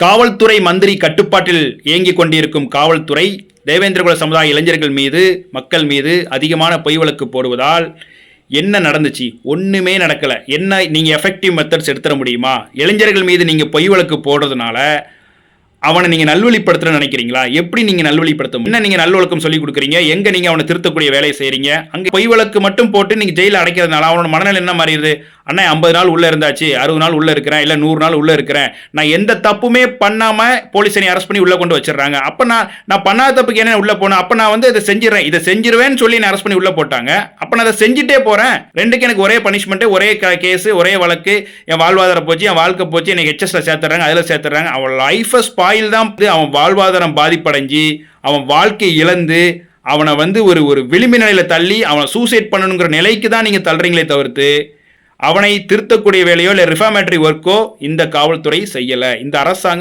காவல்துறை மந்திரி கட்டுப்பாட்டில் இயங்கிக் கொண்டிருக்கும் காவல்துறை தேவேந்திரகுல சமுதாய இளைஞர்கள் மீது மக்கள் மீது அதிகமான பொய் வழக்கு போடுவதால் என்ன நடந்துச்சு? ஒன்றுமே நடக்கலை. என்ன நீங்கள் எஃபெக்டிவ் மெத்தட்ஸ் எடுத்துட முடியுமா? இளைஞர்கள் மீது நீங்கள் பொய் வழக்கு போடுறதுனால அவனை நீங்கள் நல்வழிப்படுத்துறன்னு நினைக்கிறீங்களா? எப்படி நீங்கள் நல்வழிப்படுத்த என்ன நீங்கள் நல்லொழுக்கம் சொல்லிக் கொடுக்குறீங்க? எங்கே நீங்கள் அவனை திருத்தக்கூடிய வேலையை செய்கிறீங்க? அங்கே பொய் வழக்கு மட்டும் போட்டு நீங்கள் ஜெயிலில் அடைக்கிறதுனால அவனோட மனநிலை என்ன மாறிடுது? அண்ணா 50 நாள் உள்ளே இருந்தாச்சு, 60 நாள் உள்ளே இருக்கிறேன், இல்லை 100 நாள் உள்ளே இருக்கிறேன், நான் எந்த தப்புமே பண்ணாமல் போலீஸ் என்னை அரெஸ்ட் பண்ணி உள்ளே கொண்டு வச்சிடுறாங்க. அப்போ நான் பண்ணாத தப்புக்கு என்ன உள்ளே போனேன்? அப்போ நான் இதை செஞ்சிடறேன், இதை செஞ்சிருவேன்னு சொல்லி என்னை அரெஸ்ட் பண்ணி உள்ளே போட்டாங்க. அப்போ நான் அதை செஞ்சுட்டே போகிறேன். ரெண்டுக்கு எனக்கு ஒரே பனிஷ்மெண்ட்டு, ஒரே கேஸு, ஒரே வழக்கு. என் வாழ்வாதாரம் போச்சு, என் வாழ்க்கை போச்சு, எனக்கு ஹெச்எஸ்ல சேர்த்துறாங்க, அதில் சேர்த்துறாங்க. அவன் லைஃபை ஸ்பாயில் தான். அவன் வாழ்வாதாரம் பாதிப்படைஞ்சு அவன் வாழ்க்கை இழந்து அவனை ஒரு விளிம்பு நிலையில தள்ளி அவனை சூசைட் பண்ணணுங்கிற நிலைக்கு தான் நீங்க தள்ளுறீங்களே தவிர்த்து அவனை திருத்தக்கூடிய வேலையோ இல்லை ரிஃபார்மேட்டரி ஒர்க்கோ இந்த காவல்துறை செய்யலை. இந்த அரசாங்கம்